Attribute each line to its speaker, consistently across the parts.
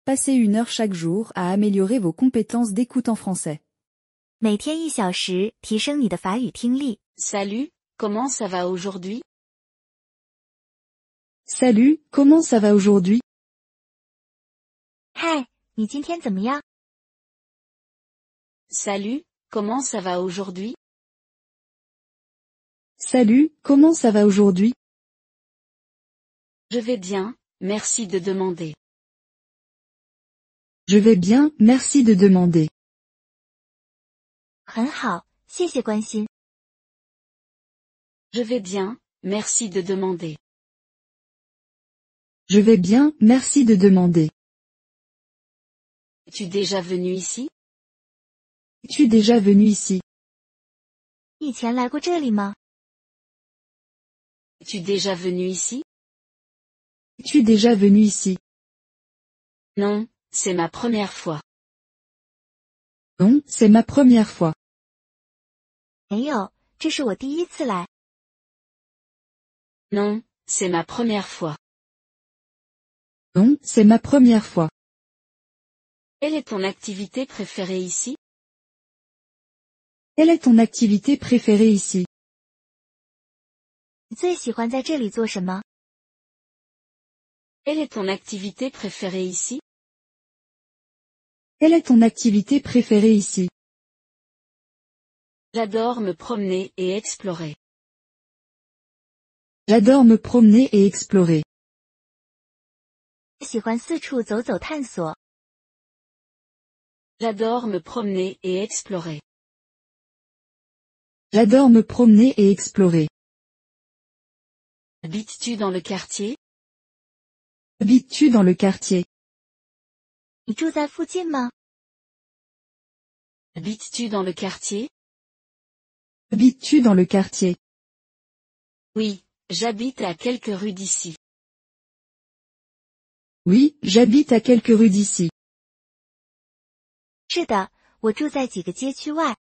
Speaker 1: passez 1 heure chaque jour à améliorer vos compétences d'écoute en français.
Speaker 2: 每天1小时，提升你的法语听力。
Speaker 3: Salut, comment ça va aujourd'hui?
Speaker 1: Salut, comment ça va aujourd'hui?
Speaker 2: 嗨，你今天怎么样？
Speaker 3: Salut, comment ça va aujourd'hui?
Speaker 1: Salut, comment ça va aujourd'hui?
Speaker 3: Je vais bien, merci de demander.
Speaker 1: Je vais bien, merci de demander.
Speaker 2: 很好，谢谢关心。
Speaker 3: Je vais bien, merci de demander.
Speaker 1: Je vais bien, merci de demander.
Speaker 3: Es-tu déjà venu ici?
Speaker 1: Es-tu déjà venu ici?
Speaker 2: 以前来过这里吗？
Speaker 3: Es-tu déjà venu ici?
Speaker 1: Es-tu déjà venu ici?
Speaker 3: Non, c'est ma première fois.
Speaker 1: Non, c'est ma première fois.
Speaker 2: 没有，这是我第一次来。
Speaker 3: Non, c'est ma première fois.
Speaker 1: Non, c'est ma première fois.
Speaker 3: Quelle est ton activité préférée ici?
Speaker 1: Quelle est ton activité préférée ici?
Speaker 2: 你最喜欢在这里做什么？
Speaker 3: Quelle est ton activité préférée ici?
Speaker 1: Quelle est ton activité préférée ici?
Speaker 3: J'adore me promener et explorer.
Speaker 1: J'adore me promener et explorer.
Speaker 2: 喜欢四处走走探索。
Speaker 3: J'adore me promener et explorer.
Speaker 1: J'adore me promener et explorer.
Speaker 3: Habites-tu dans le quartier?
Speaker 1: Habites-tu dans le quartier?
Speaker 2: 你住在附近吗？
Speaker 3: Habites-tu dans le quartier?
Speaker 1: Habites-tu dans le quartier?
Speaker 3: Oui, j'habite à quelques rues d'ici.
Speaker 1: Oui, j'habite à quelques rues d'ici.
Speaker 2: 是的，我住在几个街区外。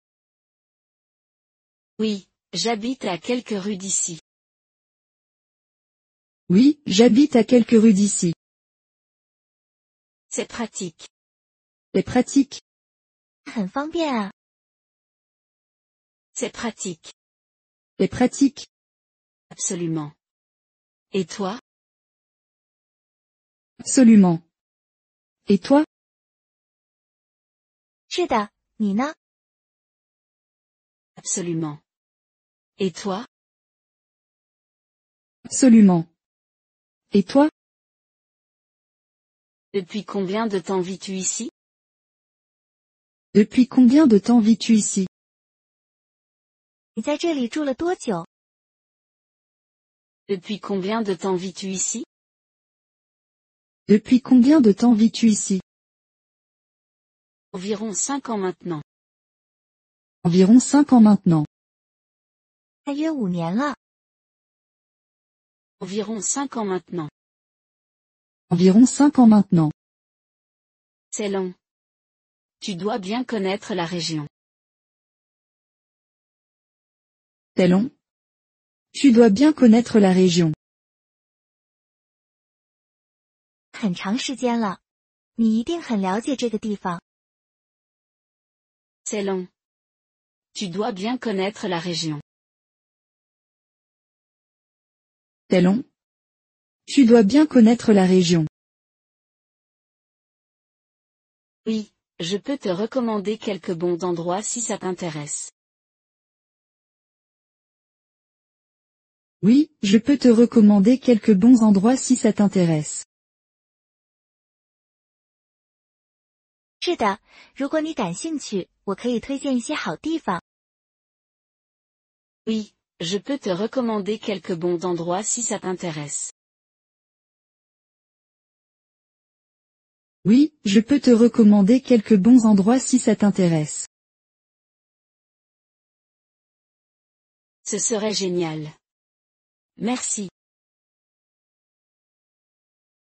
Speaker 3: Oui, j'habite à quelques rues d'ici.
Speaker 1: Oui, j'habite à quelques rues d'ici.
Speaker 3: C'est pratique.
Speaker 1: C'est pratique.
Speaker 2: 很方便啊。
Speaker 3: C'est pratique.
Speaker 1: C'est pratique.
Speaker 3: Absolument. Et toi?
Speaker 1: Absolument. Et toi?
Speaker 2: 是的，你呢？
Speaker 3: Absolument. Et toi?
Speaker 1: Absolument. Et toi?
Speaker 3: Depuis combien de temps vis-tu ici?
Speaker 1: Depuis combien de temps vis-tu ici?
Speaker 2: 你在这里住了多久？
Speaker 3: Depuis combien de temps vis-tu ici?
Speaker 1: Depuis combien de temps vis-tu ici?
Speaker 3: Environ 5 ans maintenant.
Speaker 1: Environ 5 ans maintenant.
Speaker 2: 大约5年了。
Speaker 3: Environ 5 ans maintenant.
Speaker 1: Environ 5 ans maintenant.
Speaker 3: C'est long. Tu dois bien connaître la région.
Speaker 1: C'est long. Tu dois bien connaître la région.
Speaker 2: 很长时间了，你一定很了解这个地方。
Speaker 3: C'est long. Tu dois bien connaître la région.
Speaker 1: C'est long. Tu dois bien connaître la région.
Speaker 3: Oui, je peux te recommander quelques bons endroits si ça t'intéresse.
Speaker 1: Oui, je peux te recommander quelques bons endroits si ça t'intéresse.
Speaker 2: 是的，如果你感兴趣，我可以推荐一些好地方。
Speaker 3: Oui, je peux te recommander quelques bons endroits si ça t'intéresse.
Speaker 1: Oui, je peux te recommander quelques bons endroits si ça t'intéresse.
Speaker 3: Ce serait génial. Merci.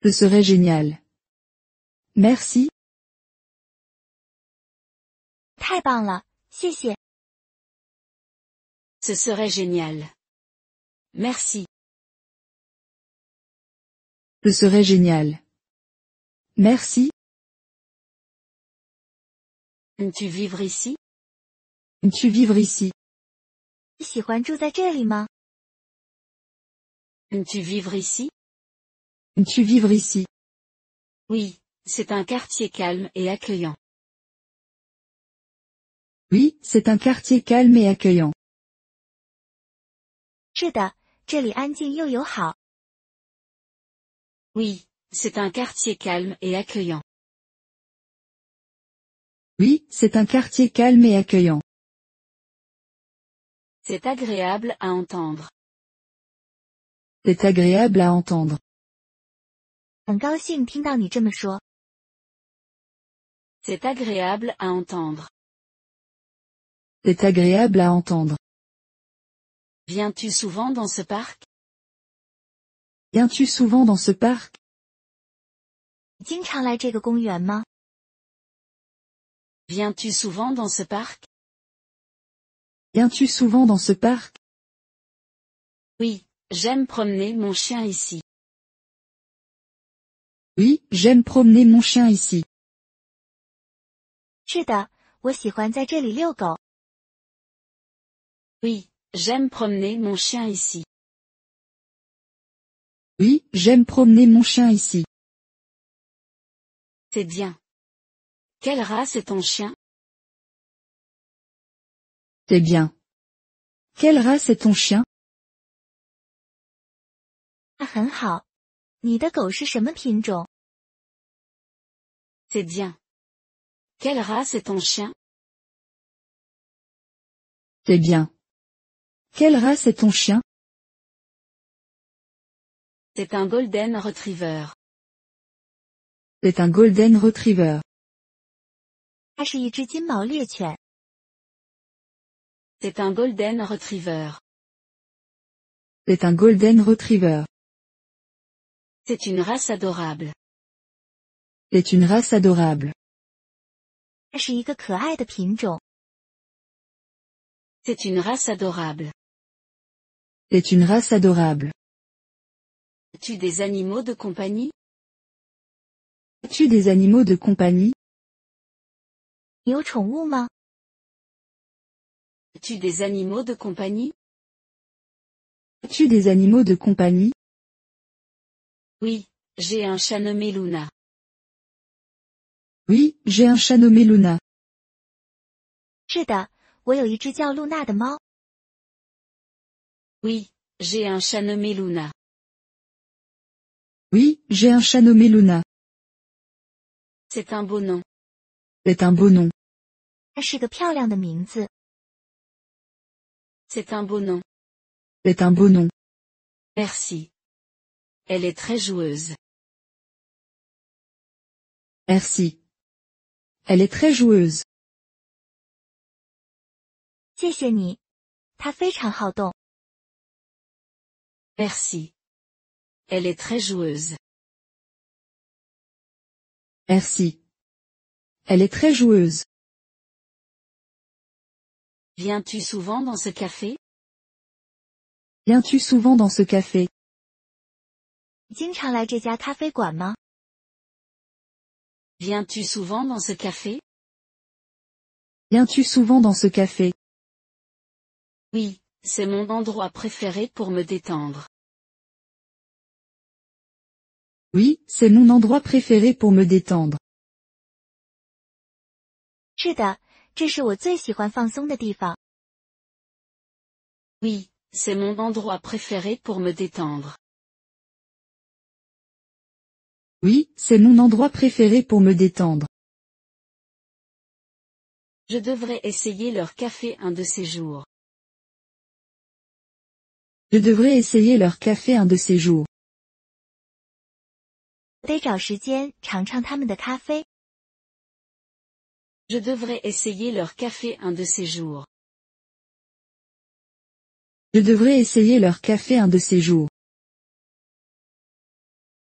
Speaker 1: Ce serait génial. Merci.
Speaker 2: 太棒了，谢谢。
Speaker 3: Ce serait génial. Merci.
Speaker 1: Ce serait génial. Merci.
Speaker 3: Aimes-tu vivre ici?
Speaker 1: Aimes-tu vivre ici?
Speaker 2: 你喜欢住在这里吗？
Speaker 3: Aimes-tu vivre ici?
Speaker 1: Aimes-tu vivre ici?
Speaker 3: Oui, c'est un quartier calme et accueillant.
Speaker 1: Oui, c'est un quartier calme et accueillant.
Speaker 2: 是的，这里安静又友好。
Speaker 3: Oui, c'est un quartier calme et accueillant.
Speaker 1: Oui, c'est un quartier calme et accueillant.
Speaker 3: C'est agréable à entendre.
Speaker 1: C'est agréable à entendre.
Speaker 2: 很高兴听到你这么说。
Speaker 3: C'est agréable à entendre.
Speaker 1: C'est agréable à entendre.
Speaker 3: Viens-tu souvent dans ce parc?
Speaker 1: Viens-tu souvent dans ce parc?
Speaker 2: 你经常来这个公园吗？
Speaker 3: Viens-tu souvent dans ce parc?
Speaker 1: Viens-tu souvent dans ce parc?
Speaker 3: Oui, j'aime promener mon chien ici.
Speaker 1: Oui, j'aime promener mon chien ici.
Speaker 2: 是的，我喜欢在这里遛狗。
Speaker 3: Oui, j'aime promener mon chien ici.
Speaker 1: Oui, j'aime promener mon chien ici.
Speaker 3: C'est bien. Quelle race est ton chien?
Speaker 1: C'est bien. Quelle race est ton chien?
Speaker 2: 那很好。你的狗是什么品种？
Speaker 3: C'est bien. Quelle race est ton chien?
Speaker 1: C'est bien. Quelle race est ton chien?
Speaker 3: C'est un golden retriever.
Speaker 1: C'est un golden retriever.
Speaker 2: 它是一只金毛猎犬。
Speaker 3: C'est un golden retriever.
Speaker 1: C'est un golden retriever.
Speaker 3: C'est une race adorable.
Speaker 1: C'est une race adorable.
Speaker 2: 它是一个可爱的品种。
Speaker 3: C'est une race adorable.
Speaker 1: C'est une race adorable.
Speaker 3: As-tu des animaux de compagnie?
Speaker 1: As-tu des animaux de compagnie?
Speaker 2: 你有宠物吗？
Speaker 3: As-tu des animaux de compagnie?
Speaker 1: As-tu des animaux de compagnie?
Speaker 3: Oui, j'ai un chat nommé Luna.
Speaker 1: Oui, j'ai un chat nommé Luna.
Speaker 2: 是的，我有一只叫露娜的猫。
Speaker 3: Oui, j'ai un chat nommé Luna.
Speaker 1: Oui, j'ai un chat nommé Luna.
Speaker 3: C'est un beau nom.
Speaker 1: C'est un beau nom.
Speaker 2: 它是个漂亮的名字。
Speaker 3: C'est un beau nom.
Speaker 1: C'est un beau nom.
Speaker 3: Merci. Elle est très joueuse.
Speaker 1: Merci. Elle est très joueuse.
Speaker 2: 谢谢你。它非常好动。
Speaker 3: Merci. Elle est très joueuse.
Speaker 1: Merci. Elle est très joueuse.
Speaker 3: Viens-tu souvent dans ce café?
Speaker 1: Viens-tu souvent dans ce café?
Speaker 2: 你经常来这家咖啡馆吗？
Speaker 3: Viens-tu souvent dans ce café?
Speaker 1: Viens-tu souvent dans ce café?
Speaker 3: Oui, c'est mon endroit préféré pour me détendre.
Speaker 1: Oui, c'est mon endroit préféré pour me détendre.
Speaker 2: 是的，这是我最喜欢放松的地方。
Speaker 3: Oui, c'est mon endroit préféré pour me détendre.
Speaker 1: Oui, c'est mon endroit préféré pour me détendre.
Speaker 3: Je devrais essayer leur café un de ces jours.
Speaker 1: Je devrais essayer leur café un de ces jours.
Speaker 2: 得找时间尝尝他们的咖啡。
Speaker 3: Je devrais essayer leur café un de ces jours.
Speaker 1: Je devrais essayer leur café un de ces jours.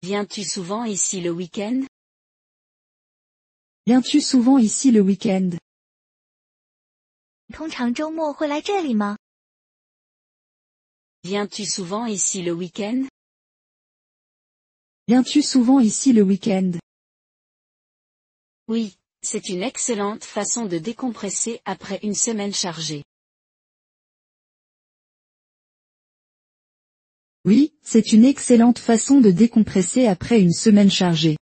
Speaker 3: Viens-tu souvent ici le week-end?
Speaker 1: Viens-tu souvent ici le week-end?
Speaker 2: 通常周末会来这里吗？
Speaker 3: Viens-tu souvent ici le week-end?
Speaker 1: Viens-tu souvent ici le week-end?
Speaker 3: Oui, c'est une excellente façon de décompresser après une semaine chargée.
Speaker 1: Oui, c'est une excellente façon de décompresser après une semaine chargée.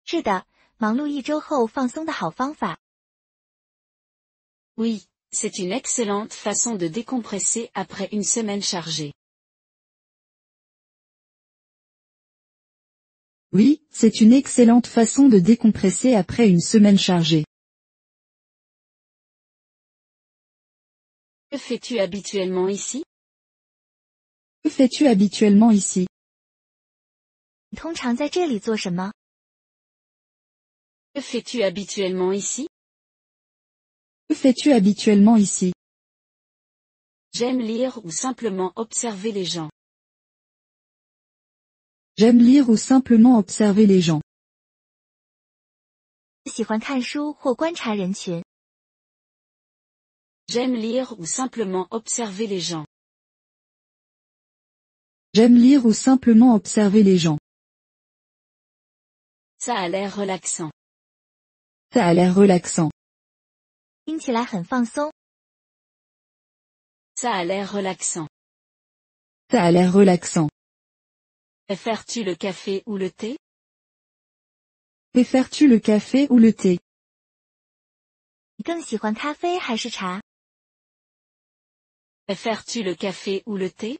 Speaker 2: 是的，忙碌一周后放松的好方法。
Speaker 3: Oui, c'est une excellente façon de décompresser après une semaine chargée.
Speaker 1: Oui, c'est une excellente façon de décompresser après une semaine chargée.
Speaker 3: Que fais-tu habituellement ici?
Speaker 1: Que fais-tu habituellement ici?
Speaker 2: 你通常在这里做什么？
Speaker 3: Que fais-tu habituellement ici?
Speaker 1: Que fais-tu habituellement ici?
Speaker 3: J'aime lire ou simplement observer les gens.
Speaker 1: J'aime lire ou simplement observer les gens.
Speaker 2: 喜欢看书或观察人群。
Speaker 3: J'aime lire ou simplement observer les gens.
Speaker 1: J'aime lire ou simplement observer les gens.
Speaker 3: Ça a l'air relaxant.
Speaker 1: Ça a l'air relaxant.
Speaker 2: 听起来很放松。
Speaker 3: Ça a l'air relaxant.
Speaker 1: Ça a l'air relaxant.
Speaker 3: Préfères-tu le café ou le thé?
Speaker 1: Préfères-tu le café ou le thé?
Speaker 2: 你更喜欢咖啡还是茶？
Speaker 3: Préfères-tu le café ou le thé?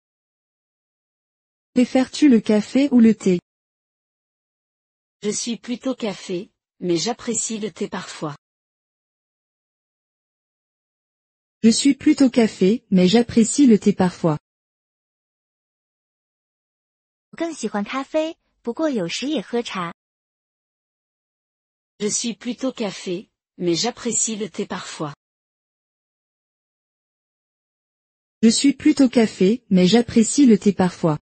Speaker 1: Préfères-tu le café ou le thé?
Speaker 3: Je suis plutôt café, mais j'apprécie le thé parfois.
Speaker 1: Je suis plutôt café, mais j'apprécie le thé parfois.
Speaker 2: 我更喜欢咖啡，不过有时也喝茶。
Speaker 3: Je suis plutôt café, mais j'apprécie le thé parfois.
Speaker 1: Je suis plutôt café, mais j'apprécie le thé parfois.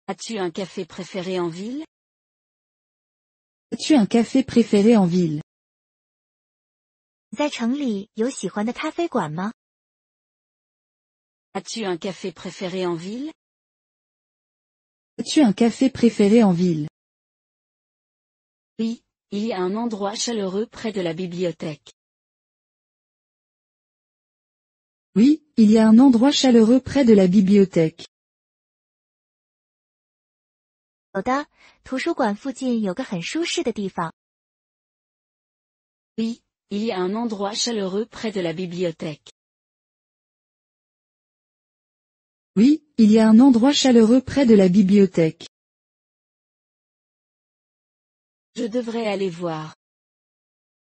Speaker 3: As-tu un café préféré en ville?
Speaker 1: As-tu un café préféré en ville?
Speaker 2: 你在城里有喜欢的咖啡馆吗？
Speaker 3: As-tu un café préféré en ville?
Speaker 1: As-tu un café préféré en ville?
Speaker 3: Oui, il y a un endroit chaleureux près de la bibliothèque.
Speaker 1: Oui, il y a un endroit chaleureux près de la bibliothèque.
Speaker 2: 有的，图书馆附近有个很舒适的地方。
Speaker 3: Oui, il y a un endroit chaleureux près de la bibliothèque.
Speaker 1: Oui, il y a un endroit chaleureux près de la bibliothèque.
Speaker 3: Je devrais aller voir.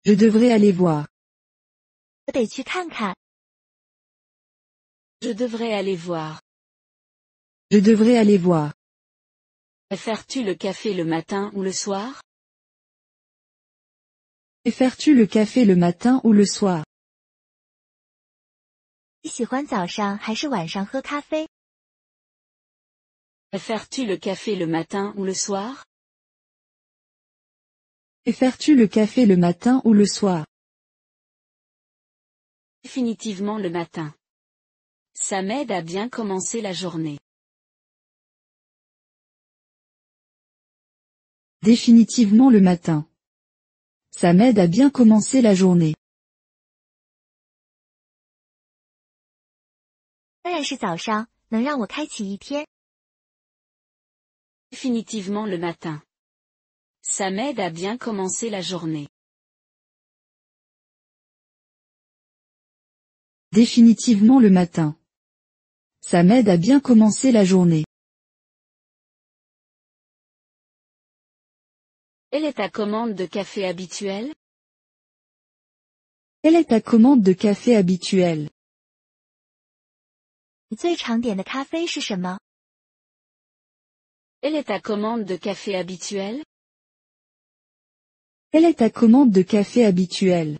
Speaker 1: Je devrais aller voir.
Speaker 2: 我得去看看。
Speaker 3: Je devrais aller voir.
Speaker 1: Je devrais aller voir.
Speaker 3: Préfères-tu le café le matin ou le soir?
Speaker 1: Préfères-tu le café le matin ou le soir?
Speaker 2: 你喜欢早上还是晚上喝咖啡？
Speaker 3: Préfères-tu le café le matin ou le soir?
Speaker 1: Préfères-tu le café le matin ou le soir?
Speaker 3: Définitivement le matin. Ça m'aide à bien commencer la journée.
Speaker 1: Définitivement le matin. Ça m'aide à bien commencer la journée.
Speaker 2: 当然是早上，能让我开启一天。
Speaker 3: Définitivement le matin. Ça m'aide à bien commencer la journée.
Speaker 1: Définitivement le matin. Ça m'aide à bien commencer la journée.
Speaker 3: Quelle est ta commande de café habituelle?
Speaker 1: Quelle est ta commande de café habituelle?
Speaker 2: 你最常点的咖啡是什么？
Speaker 3: Quelle est ta commande de café habituelle?
Speaker 1: Quelle est ta commande de café habituelle?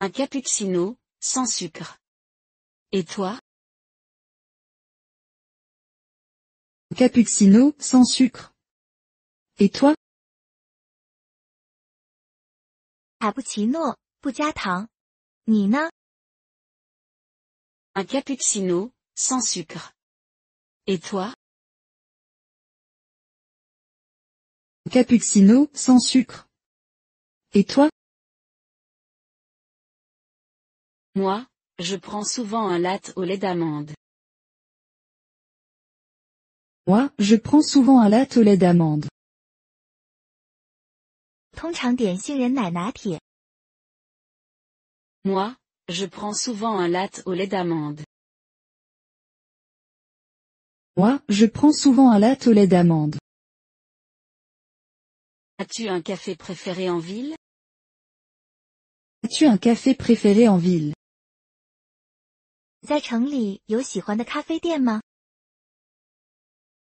Speaker 3: Un cappuccino, sans sucre. Et toi?
Speaker 1: Cappuccino, sans sucre. Et toi?
Speaker 2: 卡布奇诺，不加糖。你呢？
Speaker 3: Un cappuccino, sans sucre. Et toi?
Speaker 1: Cappuccino, sans sucre. Et toi?
Speaker 3: Moi, je prends souvent un latte au lait d'amande.
Speaker 1: Moi, je prends souvent un latte au lait d'amande.
Speaker 2: 通常点杏仁奶拿铁。
Speaker 3: Moi, je prends souvent un latte au lait d'amande.
Speaker 1: Moi, je prends souvent un latte au lait d'amande.
Speaker 3: As-tu un café préféré en ville?
Speaker 1: As-tu un café préféré en ville?
Speaker 2: 在城里有喜欢的咖啡店吗？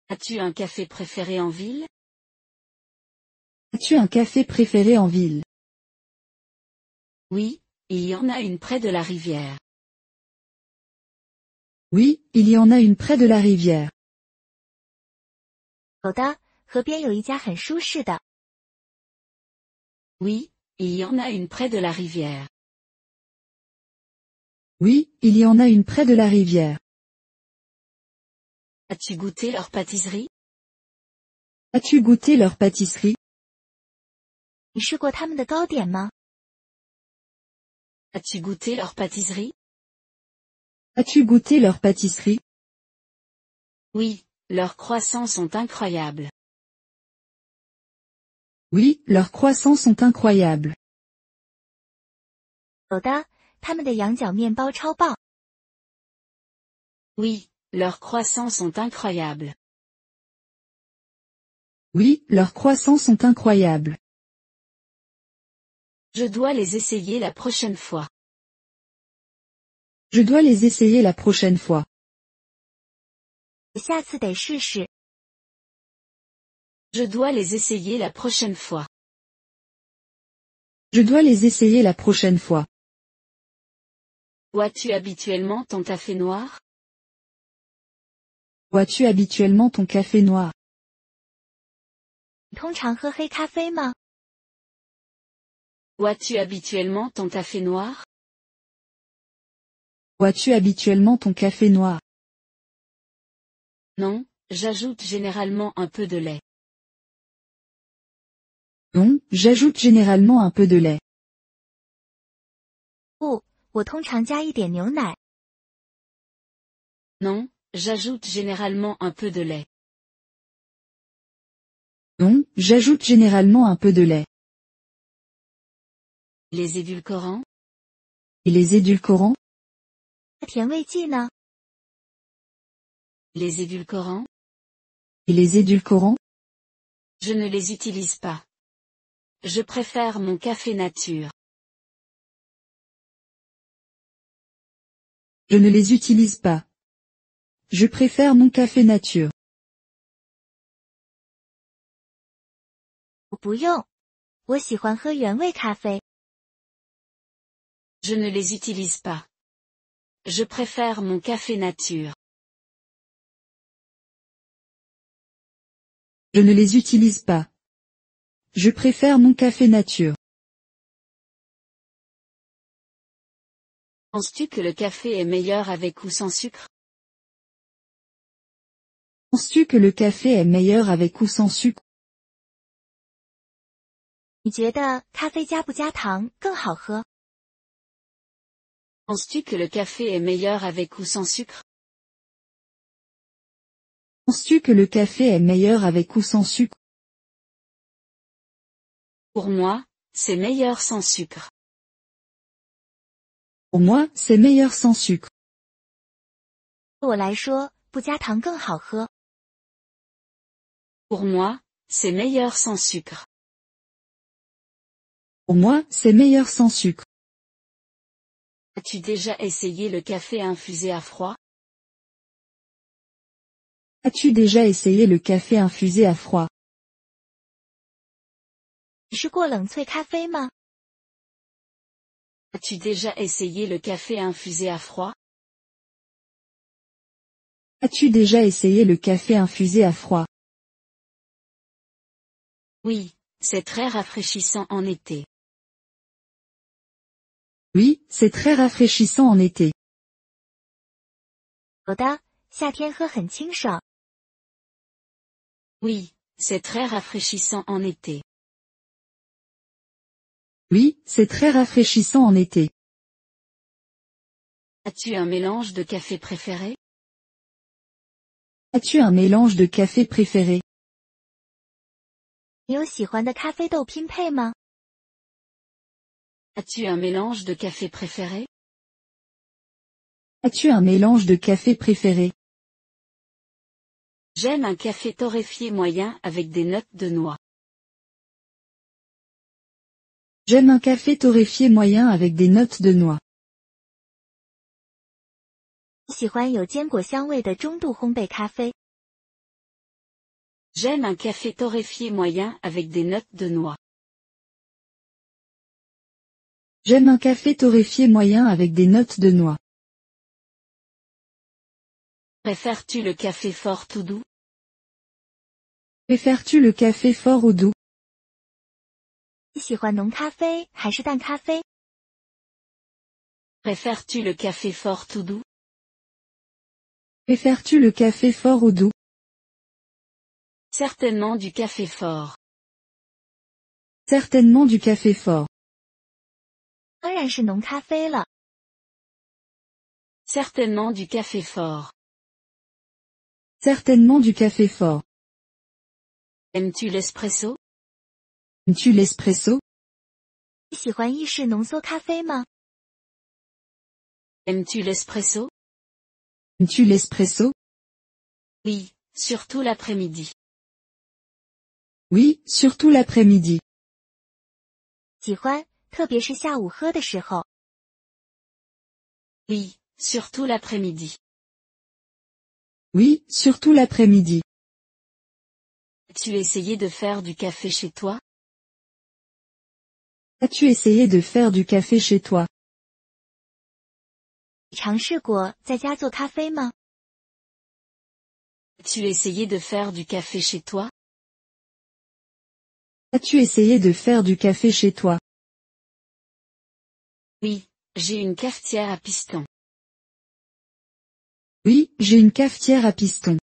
Speaker 3: As-tu un café préféré en ville?
Speaker 1: As-tu un café préféré en ville?
Speaker 3: Oui, il y en a une près de la rivière.
Speaker 1: Oui, il y en a une près de la rivière.
Speaker 2: 有的，河边有一家很舒适的。
Speaker 3: Oui, il y en a une près de la rivière.
Speaker 1: Oui, il y en a une près de la rivière.
Speaker 3: As-tu goûté leur pâtisserie?
Speaker 1: As-tu goûté leur pâtisserie?
Speaker 2: 你试过他们的糕点吗？
Speaker 3: As-tu goûté leur pâtisserie?
Speaker 1: As-tu goûté leur pâtisserie?
Speaker 3: Oui, leurs croissants sont incroyables.
Speaker 1: Oui, leurs croissants sont incroyables.
Speaker 2: 有的，他们的羊角面包超棒。
Speaker 3: Oui, leurs croissants sont incroyables.
Speaker 1: Oui, leurs croissants sont incroyables.
Speaker 3: Je dois les essayer la prochaine fois.
Speaker 1: Je dois les essayer la prochaine fois.
Speaker 2: 我下次得试试。
Speaker 3: Je dois les essayer la prochaine fois.
Speaker 1: Je dois les essayer la prochaine fois.
Speaker 3: Bois-tu habituellement ton café noir?
Speaker 1: Bois-tu habituellement ton café noir?
Speaker 2: 你通常喝黑咖啡吗？
Speaker 3: Bois-tu habituellement ton café noir?
Speaker 1: Bois-tu habituellement ton café noir?
Speaker 3: Non, j'ajoute généralement un peu de lait.
Speaker 1: Non, j'ajoute généralement un peu de lait.
Speaker 2: 不，我通常加一点牛奶。
Speaker 3: Non, j'ajoute généralement un peu de lait.
Speaker 1: Non, j'ajoute généralement un peu de lait.
Speaker 3: Les édulcorants?
Speaker 1: Et les édulcorants?
Speaker 2: 甜味剂呢？
Speaker 3: Les édulcorants?
Speaker 1: Et les édulcorants?
Speaker 3: Je ne les utilise pas. Je préfère mon café nature.
Speaker 1: Je ne les utilise pas. Je préfère mon café nature.
Speaker 2: 我不用，我喜欢喝原味咖啡。
Speaker 3: Je ne les utilise pas. Je préfère mon café nature.
Speaker 1: Je ne les utilise pas. Je préfère mon café nature.
Speaker 3: Penses-tu que le café est meilleur avec ou sans sucre?
Speaker 1: Penses-tu que le café est meilleur avec ou sans sucre?
Speaker 2: 你觉得咖啡加不加糖更好喝？
Speaker 3: Penses-tu que le café est meilleur avec ou sans sucre?
Speaker 1: Penses-tu que le café est meilleur avec ou sans sucre?
Speaker 3: Pour moi, c'est meilleur sans sucre.
Speaker 1: Pour moi, c'est meilleur sans sucre.
Speaker 2: 对我来说，不加糖更好喝。
Speaker 3: Pour moi, c'est meilleur sans sucre.
Speaker 1: Pour moi, c'est meilleur sans sucre.
Speaker 3: As-tu déjà essayé le café infusé à froid?
Speaker 1: As-tu déjà essayé le café infusé à froid?
Speaker 2: 你试过冷萃咖啡吗？
Speaker 3: As-tu déjà essayé le café infusé à froid?
Speaker 1: As-tu déjà essayé le café infusé à froid?
Speaker 3: Oui, c'est très rafraîchissant en été.
Speaker 1: Oui, c'est très rafraîchissant en été.
Speaker 2: 有的，夏天喝很清爽。
Speaker 3: Oui, c'est très rafraîchissant en été.
Speaker 1: Oui, c'est très rafraîchissant en été.
Speaker 3: As-tu un mélange de café préféré?
Speaker 1: As-tu un mélange de café préféré?
Speaker 2: 你有喜欢的咖啡豆拼配吗？
Speaker 3: As-tu un mélange de café préféré?
Speaker 1: As-tu un mélange de café préféré?
Speaker 3: J'aime un café torréfié moyen avec des notes de noix.
Speaker 1: J'aime un café torréfié moyen avec des notes de noix.
Speaker 2: 喜欢有坚果香味的中度烘焙咖啡。
Speaker 3: J'aime un café torréfié moyen avec des notes de noix.
Speaker 1: J'aime un café torréfié moyen avec des notes de noix.
Speaker 3: Préfères-tu le café fort ou doux?
Speaker 1: Préfères-tu le café fort ou doux?
Speaker 2: 你喜欢浓咖啡还是淡咖啡？
Speaker 3: Préfères-tu le café fort ou doux?
Speaker 1: Préfères-tu le café fort ou doux?
Speaker 3: Certainement du café fort.
Speaker 1: Certainement du café fort.
Speaker 2: 当然是浓咖啡了。
Speaker 3: Certainement du café fort.
Speaker 1: Certainement du café fort.
Speaker 3: Aimes-tu l'espresso?
Speaker 1: Aimes-tu l'espresso?
Speaker 2: 你喜欢意式浓缩咖啡吗？
Speaker 3: Aimes-tu l'espresso?
Speaker 1: Aimes-tu l'espresso?
Speaker 3: Oui, surtout l'après-midi.
Speaker 1: Oui, surtout l'après-midi.
Speaker 2: 喜欢，特别是下午喝的时候。
Speaker 3: Oui, surtout l'après-midi.
Speaker 1: Oui, surtout l'après-midi.
Speaker 3: As-tu essayé de faire du café chez toi?
Speaker 1: As-tu essayé de faire du café chez toi?
Speaker 2: 你尝试过在家做咖啡吗？
Speaker 3: As-tu essayé de faire du café chez toi?
Speaker 1: As-tu essayé de faire du café chez toi?
Speaker 3: Oui, j'ai une cafetière à piston.
Speaker 1: Oui, j'ai une cafetière à piston.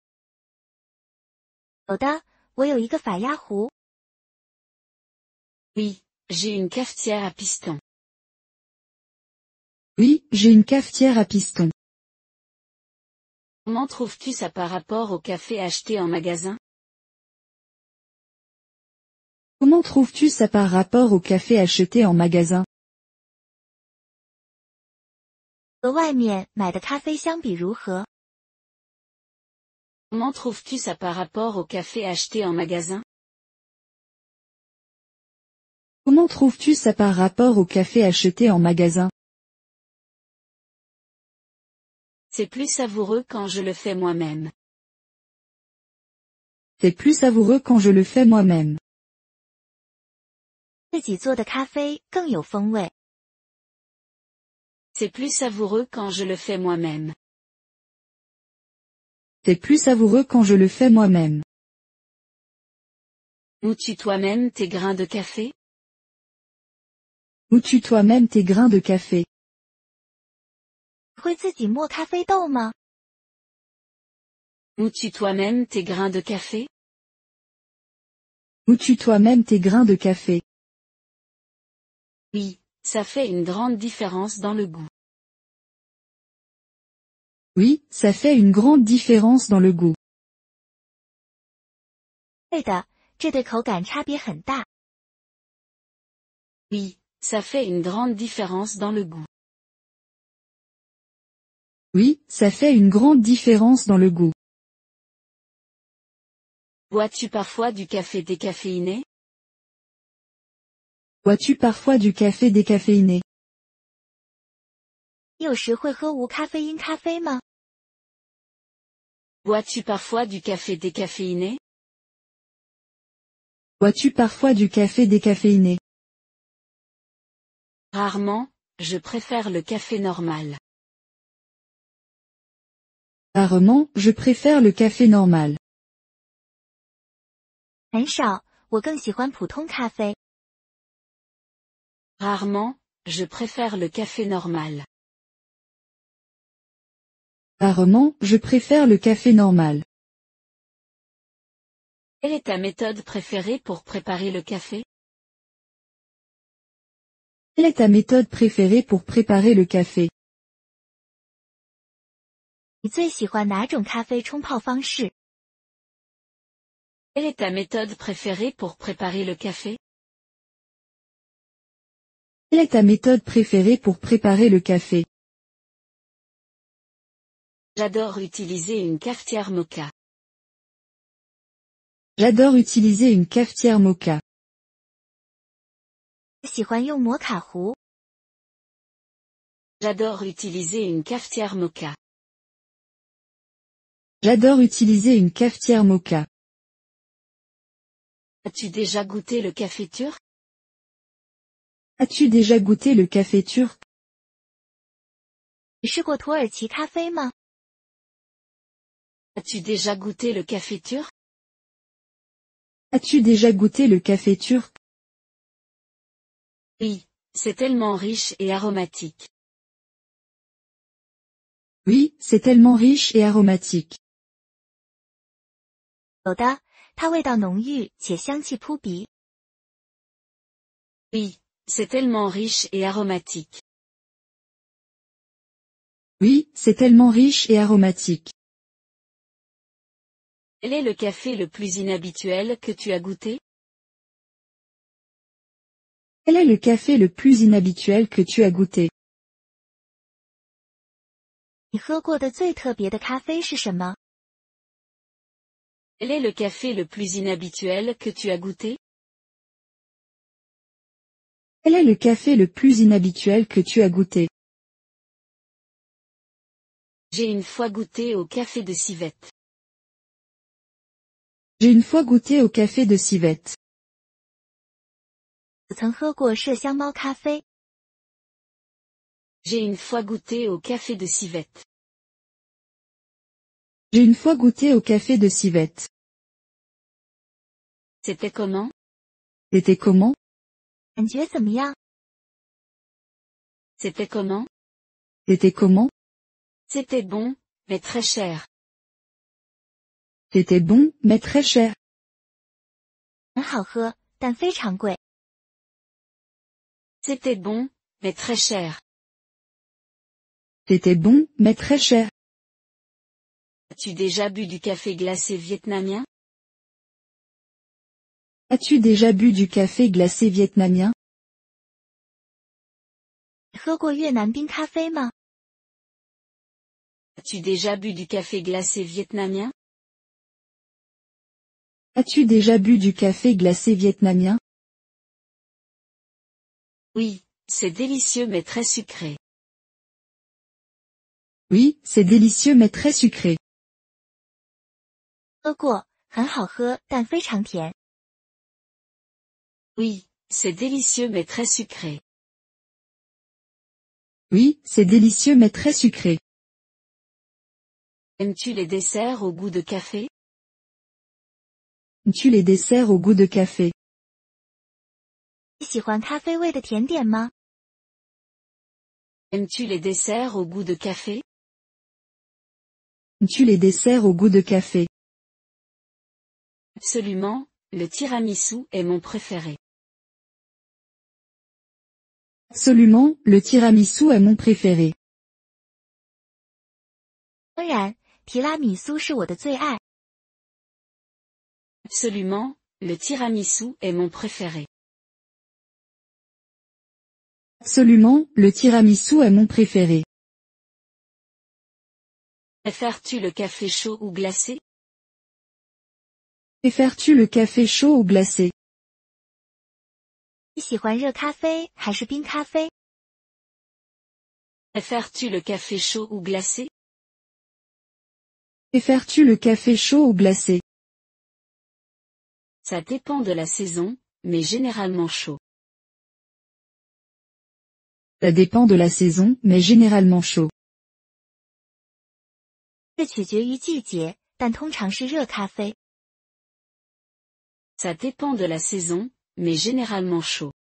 Speaker 2: 有的，我有一个法压壶。
Speaker 3: Oui, j'ai une cafetière à piston.
Speaker 1: Oui, j'ai une cafetière à piston.
Speaker 3: Comment trouves-tu ça par rapport au café acheté en magasin?
Speaker 1: Comment trouves-tu ça par rapport au café acheté en magasin?
Speaker 2: 和外面买的咖啡相比如何？
Speaker 3: Comment trouves-tu ça par rapport au café acheté en magasin?
Speaker 1: Comment trouves-tu ça par rapport au café acheté en magasin?
Speaker 3: C'est plus savoureux quand je le fais moi-même.
Speaker 1: C'est plus savoureux quand je le fais moi-même.
Speaker 2: 自己做的咖啡更有风味。
Speaker 3: C'est plus savoureux quand je le fais moi-même.
Speaker 1: C'est plus savoureux quand je le fais moi-même.
Speaker 3: Mous-tu toi-même tes grains de café?
Speaker 1: Mous-tu toi-même tes grains de café?
Speaker 2: 会自己磨咖啡豆吗？
Speaker 3: Mous-tu toi-même tes grains de café?
Speaker 1: Mous-tu toi-même tes grains de café?
Speaker 3: Oui, ça fait une grande différence dans le goût.
Speaker 1: Oui, ça fait une grande différence dans le goût.
Speaker 2: 对的，这对口感差别很大。
Speaker 3: Oui, ça fait une grande différence dans le goût.
Speaker 1: Oui, ça fait une grande différence dans le goût.
Speaker 3: Bois-tu parfois du café décaféiné?
Speaker 1: Bois-tu parfois du café décaféiné?
Speaker 2: 你有时会喝无咖啡因咖啡吗？
Speaker 3: Bois-tu parfois du café décaféiné?
Speaker 1: Bois-tu parfois du café décaféiné?
Speaker 3: Rarement, je préfère le café normal.
Speaker 1: Rarement, je préfère le café normal.
Speaker 2: 很少，我更喜欢普通咖啡。
Speaker 3: Rarement, je préfère le café normal.
Speaker 1: Rarement, je préfère le café normal.
Speaker 3: Quelle est ta méthode préférée pour préparer le café?
Speaker 1: Quelle est ta méthode préférée pour préparer le café?
Speaker 2: 你最喜欢哪种咖啡冲泡方式？
Speaker 3: Quelle est ta méthode préférée pour préparer le café?
Speaker 1: Quelle est ta méthode préférée pour préparer le café?
Speaker 3: J'adore utiliser une cafetière Moka.
Speaker 1: J'adore utiliser une cafetière Moka.
Speaker 2: 喜欢用摩卡壶。
Speaker 3: J'adore utiliser une cafetière Moka.
Speaker 1: J'adore utiliser une cafetière Moka.
Speaker 3: As-tu déjà goûté le café turc?
Speaker 1: As-tu déjà goûté le café turc?
Speaker 2: 你试过土耳其咖啡吗？
Speaker 3: As-tu déjà goûté le café turc?
Speaker 1: As-tu déjà goûté le café turc?
Speaker 3: Oui, c'est tellement riche et aromatique.
Speaker 1: Oui, c'est tellement riche et aromatique.
Speaker 2: 有的，它味道浓郁且香气扑鼻。
Speaker 3: Oui, c'est tellement riche et aromatique.
Speaker 1: Oui, c'est tellement riche et aromatique.
Speaker 3: Quel est le café le plus inhabituel que tu as goûté?
Speaker 1: Quel est le café le plus inhabituel que tu as goûté?
Speaker 2: 你喝过的最特别的咖啡是什么？
Speaker 3: Quel est le café le plus inhabituel que tu as goûté?
Speaker 1: Quel est le café le plus inhabituel que tu as goûté?
Speaker 3: J'ai une fois goûté au café de civette.
Speaker 1: J'ai une fois goûté au café de civette.
Speaker 2: 我曾喝过麝香猫咖啡。
Speaker 3: J'ai une fois goûté au café de civette.
Speaker 1: J'ai une fois goûté au café de civette.
Speaker 3: C'était comment?
Speaker 1: C'était comment?
Speaker 2: 感觉怎么样？
Speaker 3: C'était comment?
Speaker 1: C'était comment?
Speaker 3: C'était bon, mais très cher.
Speaker 1: C'était bon, mais très cher.
Speaker 2: 很好喝，但非常贵。
Speaker 3: C'était bon, mais très cher.
Speaker 1: C'était bon, mais très cher.
Speaker 3: As-tu déjà bu du café glacé vietnamien?
Speaker 1: As-tu déjà bu du café glacé vietnamien?
Speaker 2: 你喝过越南冰咖啡吗？
Speaker 3: As-tu déjà bu du café glacé vietnamien?
Speaker 1: As-tu déjà bu du café glacé vietnamien?
Speaker 3: Oui, c'est délicieux mais très sucré.
Speaker 1: Oui, c'est délicieux mais très sucré.
Speaker 2: 喝过，很好喝，但非常甜。
Speaker 3: Oui, c'est délicieux mais très sucré.
Speaker 1: Oui, c'est délicieux mais très sucré.
Speaker 3: Aimes-tu les desserts au goût de café?
Speaker 1: Aimes-tu les desserts au goût de café?
Speaker 2: 你喜欢咖啡味的甜点吗？
Speaker 3: Aimes-tu les desserts au goût de café?
Speaker 1: Aimes-tu les desserts au goût de café?
Speaker 3: Absolument, le tiramisu est mon préféré.
Speaker 1: Absolument, le tiramisu est mon préféré.
Speaker 2: 当然，提拉米苏是我的最爱。
Speaker 3: Absolument, le tiramisu est mon préféré.
Speaker 1: Absolument, le tiramisu est mon préféré.
Speaker 3: Préfères-tu le café chaud ou glacé?
Speaker 1: Préfères-tu le café chaud ou glacé?
Speaker 2: 你喜欢热咖啡还是冰咖啡？
Speaker 3: Préfères-tu le café chaud ou glacé?
Speaker 1: Préfères-tu le café chaud ou glacé?
Speaker 3: Ça dépend de la saison, mais généralement chaud.
Speaker 1: Ça dépend de la saison, mais généralement chaud.
Speaker 2: 这取决于季节，但通常是热咖啡。
Speaker 3: Ça dépend de la saison, mais généralement chaud.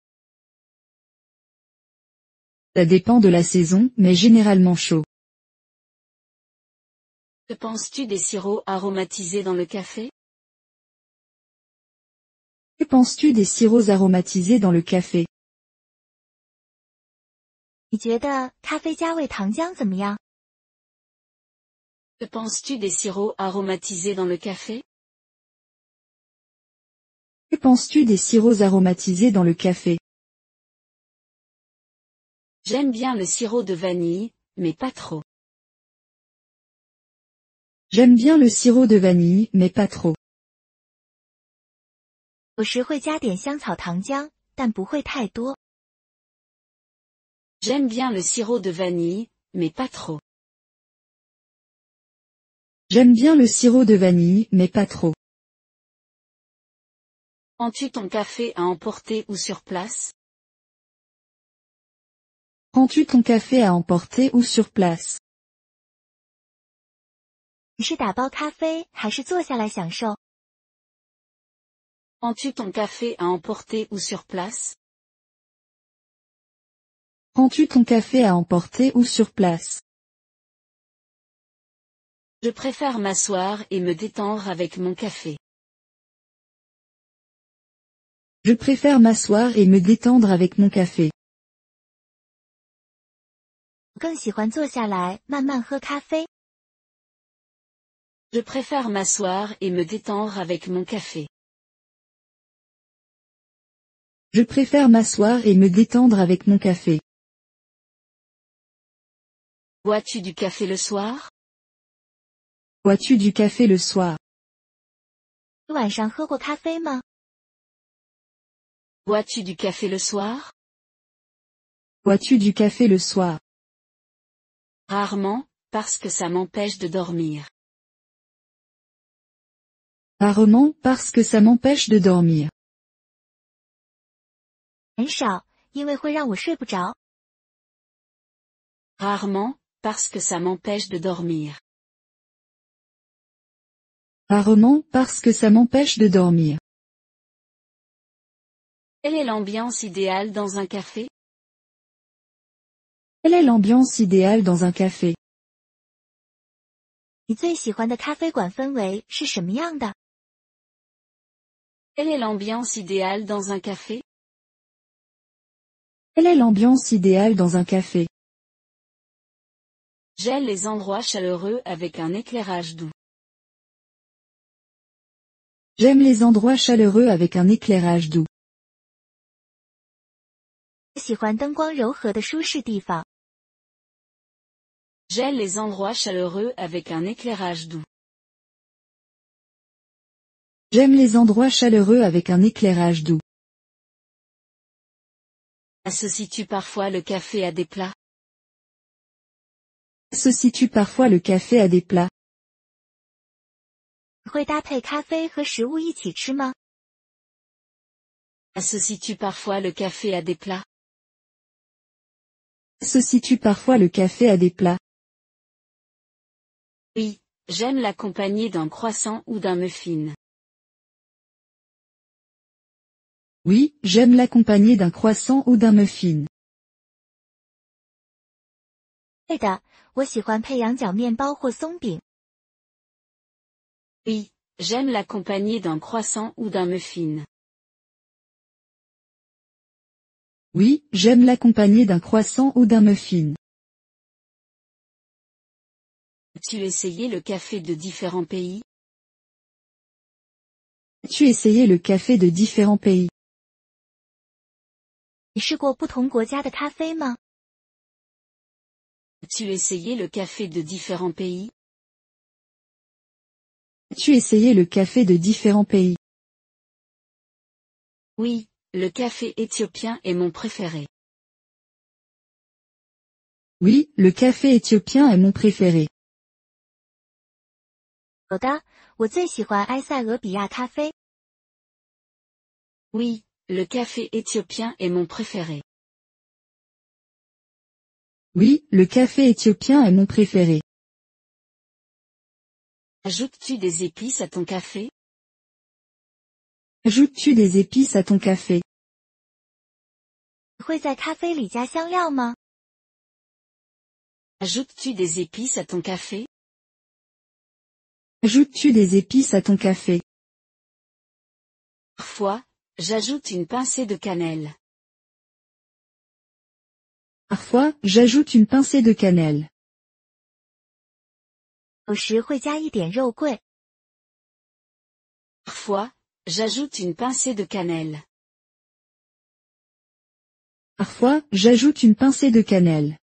Speaker 1: Ça dépend de la saison, mais généralement chaud.
Speaker 3: Que penses-tu des sirops aromatisés dans le café?
Speaker 1: Que penses-tu des sirops aromatisés dans le café?
Speaker 2: 你觉得咖啡加味糖浆怎么样？
Speaker 3: Que penses-tu des sirops aromatisés dans le café?
Speaker 1: Que penses-tu des sirops aromatisés dans le café?
Speaker 3: J'aime bien le sirop de vanille, mais pas trop.
Speaker 1: J'aime bien le sirop de vanille, mais pas trop.
Speaker 2: 有时会加点香草糖浆，但不会太多。
Speaker 3: J'aime bien le sirop de vanille, mais pas trop.
Speaker 1: J'aime bien le sirop de vanille, mais pas trop.
Speaker 3: Prends-tu ton café à emporter ou sur place?
Speaker 1: Prends-tu ton café à emporter ou sur place?
Speaker 2: 你是打包咖啡还是坐下来享受？
Speaker 3: Prends-tu ton café à emporter ou sur place?
Speaker 1: Prends-tu ton café à emporter ou sur place?
Speaker 3: Je préfère m'asseoir et me détendre avec mon café.
Speaker 1: Je préfère m'asseoir et me détendre avec mon café.
Speaker 2: 我更喜欢坐下来慢慢喝咖啡。
Speaker 3: Je préfère m'asseoir et me détendre avec mon café.
Speaker 1: Je préfère m'asseoir et me détendre avec mon café.
Speaker 3: Bois-tu du café le soir?
Speaker 1: Bois-tu du café le soir?
Speaker 2: 你晚上喝过咖啡吗？
Speaker 3: Bois-tu du café le soir?
Speaker 1: Bois-tu du café le soir?
Speaker 3: Rarement, parce que ça m'empêche de dormir.
Speaker 1: Rarement, parce que ça m'empêche de dormir.
Speaker 2: 很少，因为会让我睡不着。
Speaker 3: Rarement, parce que ça m'empêche de dormir.
Speaker 1: Rarement, parce que ça m'empêche de dormir.
Speaker 3: Quelle est l'ambiance idéale dans un café?
Speaker 1: Quelle est l'ambiance idéale dans un café?
Speaker 2: 你最喜欢的咖啡馆氛围是什么样的？
Speaker 3: Quelle est l'ambiance idéale dans un café?
Speaker 1: Quelle est l'ambiance idéale dans un café?
Speaker 3: J'aime les endroits chaleureux avec un éclairage doux.
Speaker 1: J'aime les endroits chaleureux avec un éclairage doux.
Speaker 2: 我喜欢灯光柔和的舒适地方。
Speaker 3: J'aime les endroits chaleureux avec un éclairage doux.
Speaker 1: J'aime les endroits chaleureux avec un éclairage doux.
Speaker 3: Associes-tu parfois le café à des plats?
Speaker 1: Associes-tu parfois le café à des plats?
Speaker 2: 你会搭配咖啡和食物一起吃吗？
Speaker 3: Associes-tu parfois le café à des plats?
Speaker 1: Associes-tu parfois le café à des plats?
Speaker 3: Oui, j'aime l'accompagner d'un croissant ou d'un muffin.
Speaker 1: Oui, j'aime l'accompagner d'un croissant ou d'un muffin.
Speaker 2: 对的，我喜欢配羊角面包或松饼。
Speaker 3: Oui, j'aime l'accompagner d'un croissant ou d'un muffin.
Speaker 1: Oui, j'aime l'accompagner d'un croissant ou d'un muffin.
Speaker 3: As-tu essayé le café de différents pays?
Speaker 1: As-tu essayé le café de différents pays?
Speaker 2: 你试过不同国家的咖啡吗？
Speaker 3: As-tu essayé le café de différents pays?
Speaker 1: As-tu essayé le café de différents pays?
Speaker 3: Oui, le café éthiopien est mon préféré.
Speaker 1: Oui, le café éthiopien est mon préféré.
Speaker 2: 有的，我最喜欢埃塞俄比亚咖啡。
Speaker 3: Oui, le café éthiopien est mon préféré.
Speaker 1: Oui, le café éthiopien est mon préféré.
Speaker 3: Ajoutes-tu des épices à ton café?
Speaker 1: Ajoutes-tu des épices à ton café?
Speaker 2: 你会在咖啡里加香料吗？
Speaker 3: Ajoutes-tu des épices à ton café?
Speaker 1: Ajoutes-tu des épices à ton café?
Speaker 3: Parfois, j'ajoute une pincée de cannelle.
Speaker 1: Parfois, j'ajoute une pincée de cannelle.
Speaker 2: 有时会加一点肉桂。
Speaker 3: Parfois, j'ajoute une pincée de cannelle.
Speaker 1: Parfois, j'ajoute une pincée de cannelle.